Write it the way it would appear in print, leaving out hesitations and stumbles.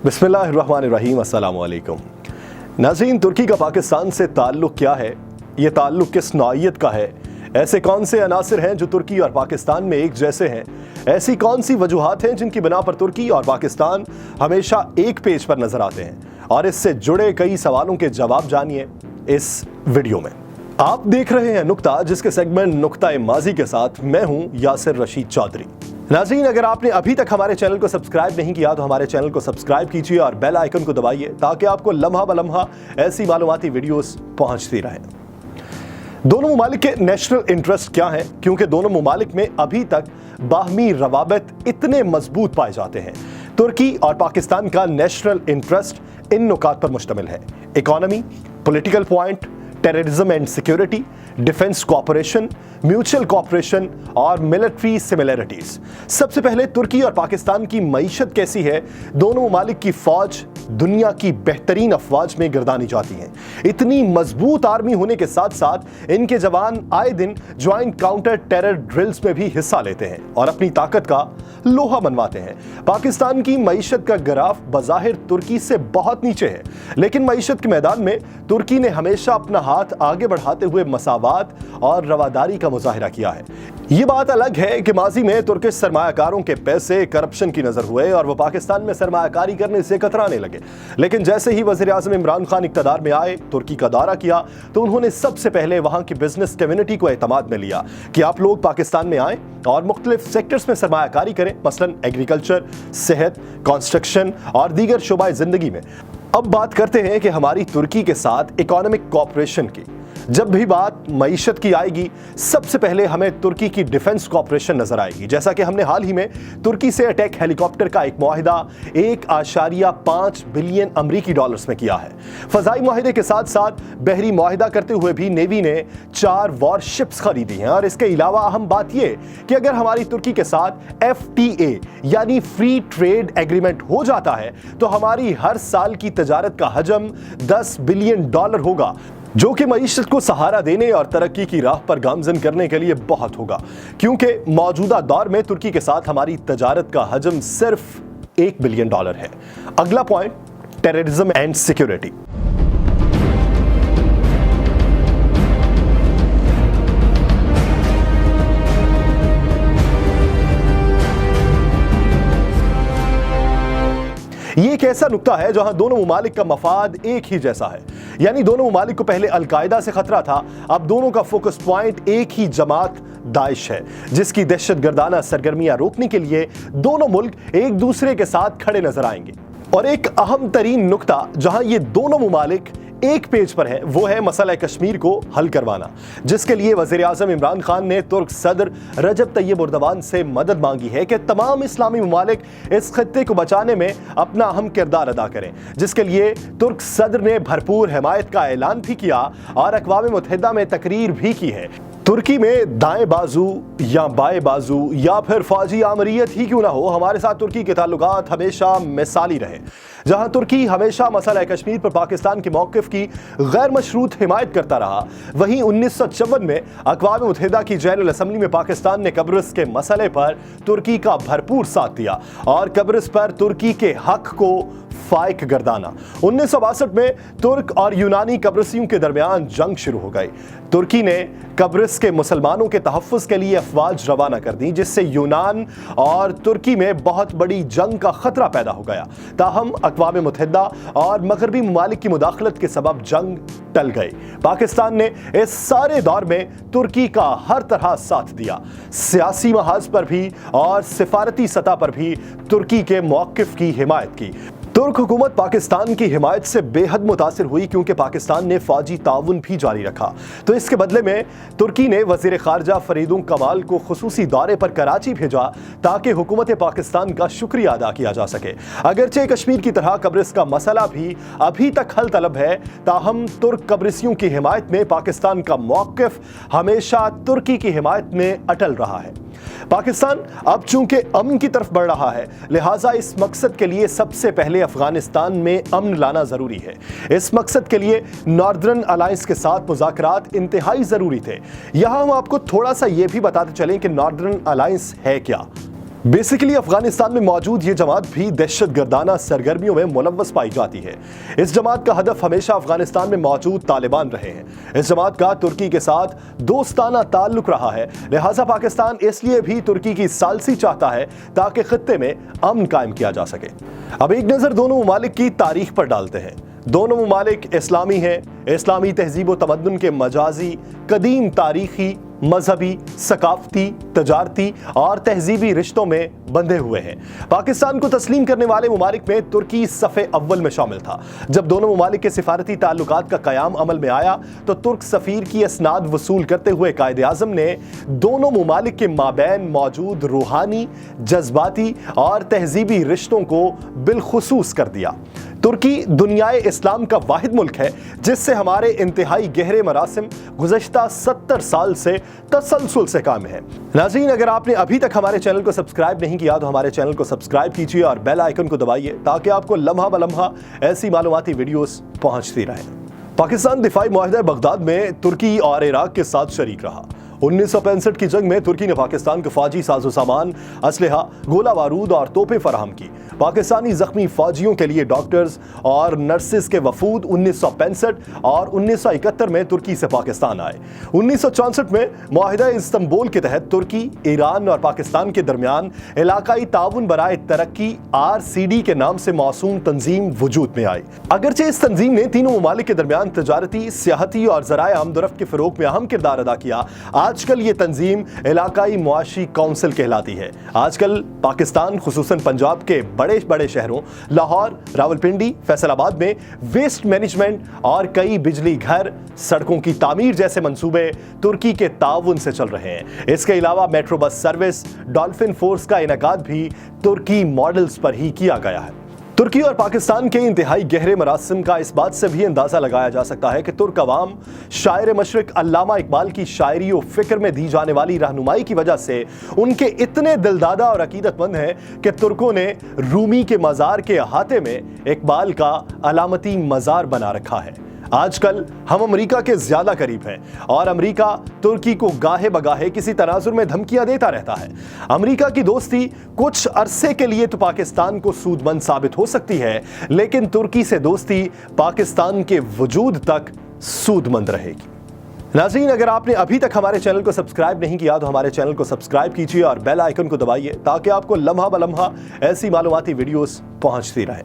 बिस्मिल्लाहिर्रहमानिर्रहीम, अस्सलाम वालेकुम। नाज़रीन, तुर्की का पाकिस्तान से ताल्लुक़ क्या है? ये ताल्लुक़ किस नौइयत का है? ऐसे कौन से अनासिर हैं जो तुर्की और पाकिस्तान में एक जैसे हैं? ऐसी कौन सी वजूहात हैं जिनकी बिना पर तुर्की और पाकिस्तान हमेशा एक पेज पर नजर आते हैं? और इससे जुड़े कई सवालों के जवाब जानिए इस वीडियो में। आप देख रहे हैं नुक्ता, जिसके सेगमेंट नुक्ता माजी के साथ मैं हूं यासिर रशीद चौधरी। नाज़रीन, अगर आपने अभी तक हमारे चैनल को सब्सक्राइब नहीं किया तो हमारे चैनल को सब्सक्राइब कीजिए और बेल आइकन को दबाइए ताकि आपको लम्हा ब लम्हा ऐसी मालूमाती वीडियोस पहुंचती रहें। दोनों ममालिक के नेशनल इंटरेस्ट क्या हैं? क्योंकि दोनों ममालिक में अभी तक बाहमी रवाबित इतने मजबूत पाए जाते हैं। तुर्की और पाकिस्तान का नेशनल इंटरेस्ट इन नुकात पर मुश्तमिल है: economy, political point, terrorism and security, defence cooperation, mutual cooperation और मिलिट्री सिमिलरिटीज। सबसे पहले तुर्की और पाकिस्तान की मईशत कैसी है? दोनों ममालिक की फौज दुनिया की बेहतरीन अफवाज में गिरदानी जाती हैं। इतनी मजबूत आर्मी होने के साथ साथ इनके जवान आए दिन ज्वाइंट काउंटर टेरर ड्रिल्स में भी हिस्सा लेते हैं और अपनी ताकत का लोहा मनवाते हैं। पाकिस्तान की मईशत का ग्राफ बज़ाहिर तुर्की से बहुत नीचे है, लेकिन मईशत के मैदान में तुर्की ने हमेशा अपना हाथ आगे बढ़ाते हुए मसावात और रवादारी का मुजाहिरा किया है। ये बात अलग है कि माजी में तुर्किश सरमायाकारों के पैसे करप्शन की नजर हुए और वो पाकिस्तान में सरमायाकारी करने से कतराने लगे। लेकिन जैसे ही वज़ीर आज़म इमरान खान इक़्तिदार में आए, तुर्की का दौरा किया, तो उन्होंने सबसे पहले वहां की बिजनेस कम्युनिटी को एतमाद में लिया कि आप लोग पाकिस्तान में आए और मुख्तलिफ सेक्टर्स में सरमायाकारी करें, मसलन एग्रीकल्चर, सेहत, कंस्ट्रक्शन और दीगर शोबाए जिंदगी में। अब बात करते हैं कि हमारी तुर्की के साथ इकोनॉमिक कोऑपरेशन की। जब भी बात मईशत की आएगी, सबसे पहले हमें तुर्की की डिफेंस कोऑपरेशन नजर आएगी। जैसा कि हमने हाल ही में तुर्की से अटैक हेलीकॉप्टर का एक मुआहिदा 1.5 बिलियन अमरीकी डॉलर्स में किया है। फजाई मुआहिदे के साथ साथ बहरी मुआहिदा करते हुए भी नेवी ने 4 वॉरशिप्स खरीदी हैं। और इसके अलावा अहम बात यह कि अगर हमारी तुर्की के साथ FTA यानी फ्री ट्रेड एग्रीमेंट हो जाता है तो हमारी हर साल की तजारत का हजम 10 बिलियन डॉलर होगा, जो कि मईशत को सहारा देने और तरक्की की राह पर गामजन करने के लिए बहुत होगा। क्योंकि मौजूदा दौर में तुर्की के साथ हमारी तजारत का हजम सिर्फ 1 बिलियन डॉलर है। अगला पॉइंट, टेररिज्म एंड सिक्योरिटी। ये एक ऐसा नुक्ता है जहां दोनों ममालिक का मफाद एक ही जैसा है। यानी दोनों ममालिक को पहले अलकायदा से खतरा था, अब दोनों का फोकस पॉइंट एक ही जमात दाइश है, जिसकी दहशतगर्दाना सरगर्मियां रोकने के लिए दोनों मुल्क एक दूसरे के साथ खड़े नजर आएंगे। और एक अहम तरीन नुक्ता जहां ये दोनों ममालिक एक पेज पर है, वो है मसला कश्मीर को हल करवाना, जिसके लिए वज़ीर आज़म इमरान खान ने तुर्क सदर रजब तैयब एर्दोगान से मदद मांगी है कि तमाम इस्लामी ममालिक इस खत्ते को बचाने में अपना अहम किरदार अदा करें। जिसके लिए तुर्क सदर ने भरपूर हिमायत का ऐलान भी किया और अक़वाम मुत्तहिदा में तकरीर भी की है। तुर्की में दाएं बाजू या बाएं बाजू या फिर फौजी आमरीयत ही क्यों ना हो, हमारे साथ तुर्की के ताल्लुकात हमेशा मिसाली रहे। जहां तुर्की हमेशा मसला कश्मीर पर पाकिस्तान के मौक़िफ़ की गैर मशरूत हिमायत करता रहा, वहीं 1954 में अक़वाम मुत्तहिदा की जनरल असम्बली में पाकिस्तान ने कब्रिस के मसले पर तुर्की का भरपूर साथ दिया और कब्रिस पर तुर्की के हक को फाइक गर्दाना। 1962 में तुर्क और यूनानी कब्रिसियों के दरमियान जंग शुरू हो गई। तुर्की ने कब्रिस के मुसलमानों के तहफ़्फ़ुज़ के लिए अफवाज रवाना कर दी, जिससे यूनान और तुर्की में बहुत बड़ी जंग का खतरा पैदा हो गया। ताहम अक़वाम मुत्तहिदा और मगरबी ममालिक की मुदाखलत के सबब जंग टल गई। पाकिस्तान ने इस सारे दौर में तुर्की का हर तरह साथ दिया, सियासी महाज पर भी और सिफारती सतह पर भी तुर्की के मौक़िफ़ की हिमायत की। तुर्क हुकूमत पाकिस्तान की हिमायत से बेहद मुतासिर हुई, क्योंकि पाकिस्तान ने फौजी ताउन भी जारी रखा। तो इसके बदले में तुर्की ने वज़ीर ख़ारजा फरीदुन कमाल को खुसूसी दौरे पर कराची भेजा ताकि हुकूमत पाकिस्तान का शुक्रिया अदा किया जा सके। अगरचे कश्मीर की तरह कब्रिस का मसला भी अभी तक हल तलब है, ताहम तुर्क कब्रिसियों की हिमायत में पाकिस्तान का मौक़िफ़ हमेशा तुर्की की हिमायत में अटल रहा है। पाकिस्तान अब चूंकि अमन की तरफ बढ़ रहा है, लिहाजा इस मकसद के लिए सबसे पहले अफगानिस्तान में अमन लाना जरूरी है। इस मकसद के लिए नॉर्दर्न अलायंस के साथ मुज़ाकरात इंतहाई जरूरी थे। यहां हम आपको थोड़ा सा यह भी बताते चलें कि नॉर्दर्न अलायंस है क्या। बेसिकली अफगानिस्तान में मौजूद ये जमात भी दहशत गर्दाना सरगर्मियों में मुलव्वस पाई जाती है। इस जमात का हदफ हमेशा अफगानिस्तान में मौजूद तालिबान रहे हैं। इस जमात का तुर्की के साथ दोस्ताना ताल्लुक रहा है, लिहाजा पाकिस्तान इसलिए भी तुर्की की सालसी चाहता है ताकि खित्ते में अमन कायम किया जा सके। अब एक नज़र दोनों ममालिक की तारीख पर डालते हैं। दोनों ममालिक इस्लामी हैं, इस्लामी तहजीब व तमद्दुन के मजाजी, कदीम तारीखी, मजहबी, सकाफती, तजारती और तहजीबी रिश्तों में बंधे हुए हैं। पाकिस्तान को तस्लीम करने वाले ममालिक में तुर्की सफ़े अव्वल में शामिल था। जब दोनों ममालिक के सिफारती ताल्लुकात का क़याम अमल में आया तो तुर्क सफ़ीर की असनाद वसूल करते हुए कायदे आज़म ने दोनों ममालिक के माबैन मौजूद रूहानी, जज्बाती और तहजीबी रिश्तों को बिलखुसूस कर दिया। तुर्की दुनियाए इस्लाम का वाहिद मुल्क है जिससे हमारे इंतहाई गहरे मरासिम गुज़श्ता 70 साल से तसलसल से काम है। नाज़रीन, अगर आपने अभी तक हमारे चैनल को सब्सक्राइब नहीं किया तो हमारे चैनल को सब्सक्राइब कीजिए और बेल आइकन को दबाइए ताकि आपको लम्हा ब लम्हा ऐसी मालूमाती वीडियोस पहुंचती रहें। पाकिस्तान दिफाई मुआहिदा बगदाद में तुर्की और इराक के साथ शरीक रहा। 1965 की जंग में तुर्की ने पाकिस्तान को फौजी साजो सामान, असलहा, गोला बारूद और तोपें फराहम की। पाकिस्तानी जख्मी फौजियों के लिए डॉक्टर्स और नर्सेस के वफूद 1965 और 1971 में तुर्की से पाकिस्तान आए। 1964 में मुआहिदा इस्तांबुल के तहत तुर्की, ईरान और पाकिस्तान के दरमियान इलाकाई ताउन बराए तरक्की RCD के नाम से मौसूम तंजीम वजूद में आई। अगरचे इस तंजीम ने तीनों ममालिक के दरमियान तजारती, सियाहती और ज़राए आमदोरफ्त के फ़रोग़ में अहम किरदार अदा किया। आजकल ये तंजीम इलाकाई मुआशी काउंसिल कहलाती है। आजकल पाकिस्तान खुसूसन पंजाब के बड़े शहरों लाहौर, रावलपिंडी, फैसलाबाद में वेस्ट मैनेजमेंट और कई बिजली घर, सड़कों की तामीर जैसे मंसूबे तुर्की के ताउन से चल रहे हैं। इसके अलावा metro bus service, dolphin force का इनेकाद भी तुर्की मॉडल्स पर ही किया गया है। तुर्की और पाकिस्तान के इंतहाई गहरे मरासिम का इस बात से भी अंदाज़ा लगाया जा सकता है कि तुर्क अवाम शायर मशरिक अल्लामा इकबाल की शायरी और फिक्र में दी जाने वाली रहनुमाई की वजह से उनके इतने दिलदादा और अकीदतमंद हैं कि तुर्कों ने रूमी के मज़ार के अहाते में इकबाल का अलामती मज़ार बना रखा है। आजकल हम अमेरिका के ज्यादा करीब हैं और अमेरिका तुर्की को गाहे बगाहे किसी तनाजुर में धमकियां देता रहता है। अमेरिका की दोस्ती कुछ अरसे के लिए तो पाकिस्तान को सूदमंद साबित हो सकती है, लेकिन तुर्की से दोस्ती पाकिस्तान के वजूद तक सूदमंद रहेगी। नाज़रीन, अगर आपने अभी तक हमारे चैनल को सब्सक्राइब नहीं किया तो हमारे चैनल को सब्सक्राइब कीजिए और बेल आइकन को दबाइए ताकि आपको लम्हा ब लम्हा ऐसी मालूमाती वीडियोस पहुंचती रहें।